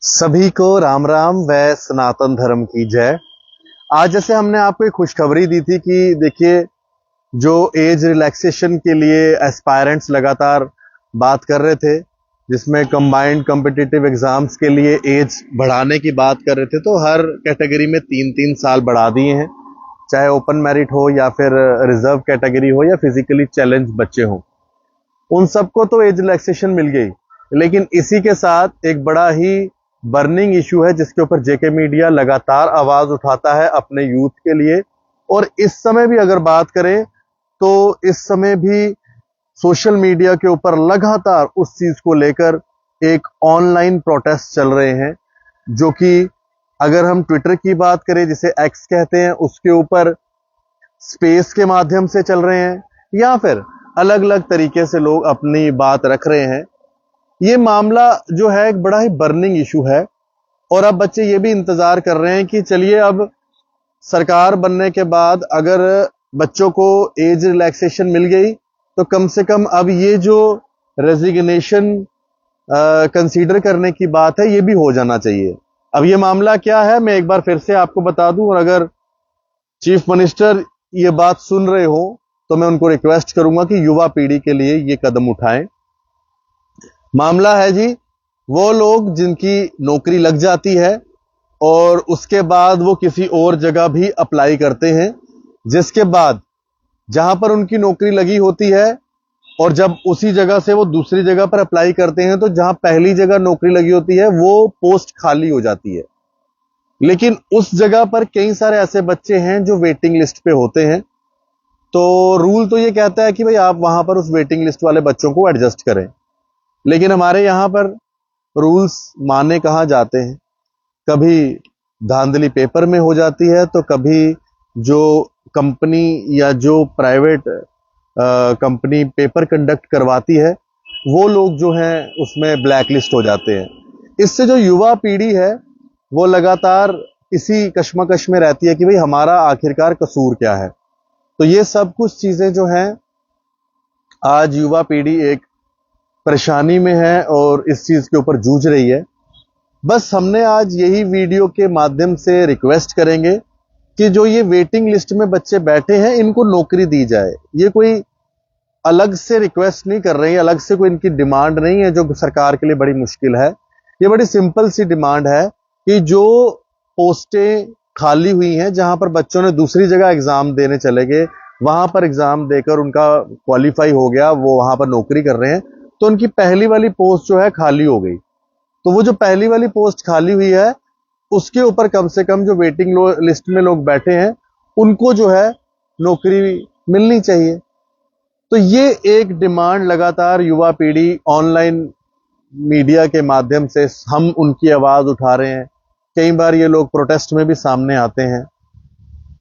सभी को राम राम व सनातन धर्म की जय। आज जैसे हमने आपको एक खुशखबरी दी थी कि देखिए, जो एज रिलैक्सेशन के लिए एस्पायरेंट्स लगातार बात कर रहे थे, जिसमें कंबाइंड कॉम्पिटिटिव एग्जाम्स के लिए एज बढ़ाने की बात कर रहे थे, तो हर कैटेगरी में 3-3 साल बढ़ा दिए हैं, चाहे ओपन मेरिट हो या फिर रिजर्व कैटेगरी हो या फिजिकली चैलेंज बच्चे हों। उन सबको तो एज रिलैक्सेशन मिल गई, लेकिन इसी के साथ एक बड़ा ही बर्निंग इशू है जिसके ऊपर जेके मीडिया लगातार आवाज उठाता है अपने यूथ के लिए। और इस समय भी अगर बात करें तो इस समय भी सोशल मीडिया के ऊपर लगातार उस चीज को लेकर एक ऑनलाइन प्रोटेस्ट चल रहे हैं, जो कि अगर हम ट्विटर की बात करें, जिसे एक्स कहते हैं, उसके ऊपर स्पेस के माध्यम से चल रहे हैं या फिर अलग अलग तरीके से लोग अपनी बात रख रहे हैं। ये मामला जो है एक बड़ा ही बर्निंग इशू है और अब बच्चे ये भी इंतजार कर रहे हैं कि चलिए, अब सरकार बनने के बाद अगर बच्चों को एज रिलैक्सेशन मिल गई तो कम से कम अब ये जो रेजिग्नेशन कंसीडर करने की बात है, ये भी हो जाना चाहिए। अब ये मामला क्या है, मैं एक बार फिर से आपको बता दूं, और अगर चीफ मिनिस्टर ये बात सुन रहे हो तो मैं उनको रिक्वेस्ट करूंगा कि युवा पीढ़ी के लिए ये कदम उठाएं। मामला है जी, वो लोग जिनकी नौकरी लग जाती है और उसके बाद वो किसी और जगह भी अप्लाई करते हैं, जिसके बाद जहां पर उनकी नौकरी लगी होती है और जब उसी जगह से वो दूसरी जगह पर अप्लाई करते हैं तो जहां पहली जगह नौकरी लगी होती है वो पोस्ट खाली हो जाती है। लेकिन उस जगह पर कई सारे ऐसे बच्चे हैं जो वेटिंग लिस्ट पे होते हैं, तो रूल तो ये कहता है कि भाई आप वहां पर उस वेटिंग लिस्ट वाले बच्चों को एडजस्ट करें, लेकिन हमारे यहां पर रूल्स माने कहां जाते हैं। कभी धांधली पेपर में हो जाती है तो कभी जो कंपनी या जो प्राइवेट कंपनी पेपर कंडक्ट करवाती है वो लोग जो हैं उसमें ब्लैक लिस्ट हो जाते हैं। इससे जो युवा पीढ़ी है वो लगातार इसी कश्मकश में रहती है कि भाई हमारा आखिरकार कसूर क्या है। तो ये सब कुछ चीजें जो हैं, आज युवा पीढ़ी एक परेशानी में है और इस चीज के ऊपर जूझ रही है। बस हमने आज यही वीडियो के माध्यम से रिक्वेस्ट करेंगे कि जो ये वेटिंग लिस्ट में बच्चे बैठे हैं इनको नौकरी दी जाए। ये कोई अलग से रिक्वेस्ट नहीं कर रहे हैं, अलग से कोई इनकी डिमांड नहीं है जो सरकार के लिए बड़ी मुश्किल है। ये बड़ी सिंपल सी डिमांड है कि जो पोस्टें खाली हुई हैं, जहां पर बच्चों ने दूसरी जगह एग्जाम देने चले गए, वहां पर एग्जाम देकर उनका क्वालिफाई हो गया, वो वहां पर नौकरी कर रहे हैं, तो उनकी पहली वाली पोस्ट जो है खाली हो गई। तो वो जो पहली वाली पोस्ट खाली हुई है उसके ऊपर कम से कम जो वेटिंग लिस्ट में लोग बैठे हैं उनको जो है नौकरी मिलनी चाहिए। तो ये एक डिमांड लगातार युवा पीढ़ी ऑनलाइन मीडिया के माध्यम से हम उनकी आवाज उठा रहे हैं। कई बार ये लोग प्रोटेस्ट में भी सामने आते हैं।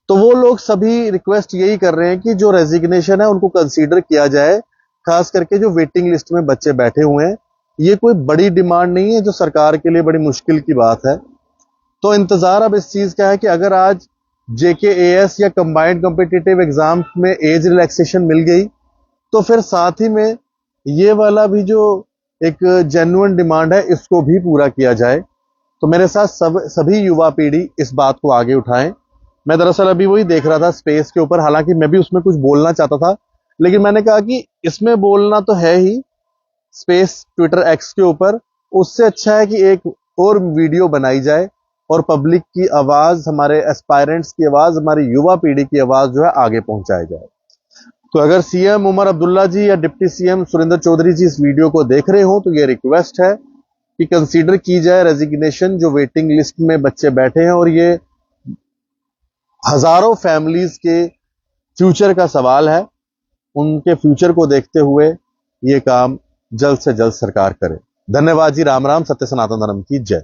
तो वो लोग सभी रिक्वेस्ट यही कर रहे हैं कि जो रेजिग्नेशन है उनको कंसीडर किया जाए, खास करके जो वेटिंग लिस्ट में बच्चे बैठे हुए हैं। ये कोई बड़ी डिमांड नहीं है जो सरकार के लिए बड़ी मुश्किल की बात है। तो इंतजार अब इस चीज का है कि अगर आज जेकेएएस या कंबाइंड कॉम्पिटिटिव एग्जाम में एज रिलैक्सेशन मिल गई तो फिर साथ ही में ये वाला भी जो एक जेन्युइन डिमांड है इसको भी पूरा किया जाए। तो मेरे साथ सभी युवा पीढ़ी इस बात को आगे उठाएं। मैं दरअसल अभी वही देख रहा था स्पेस के ऊपर, हालांकि मैं भी उसमें कुछ बोलना चाहता था, लेकिन मैंने कहा कि इसमें बोलना तो है ही स्पेस ट्विटर एक्स के ऊपर, उससे अच्छा है कि एक और वीडियो बनाई जाए और पब्लिक की आवाज, हमारे एस्पायरेंट्स की आवाज, हमारी युवा पीढ़ी की आवाज जो है आगे पहुंचाई जाए। तो अगर सीएम उमर अब्दुल्ला जी या डिप्टी सीएम सुरेंद्र चौधरी जी इस वीडियो को देख रहे हो तो ये रिक्वेस्ट है कि कंसीडर की जाए रेजिग्नेशन, जो वेटिंग लिस्ट में बच्चे बैठे हैं, और ये हजारों फैमिलीज के फ्यूचर का सवाल है। उनके फ्यूचर को देखते हुए ये काम जल्द से जल्द सरकार करे। धन्यवाद जी। राम राम। सत्य सनातन धर्म की जय।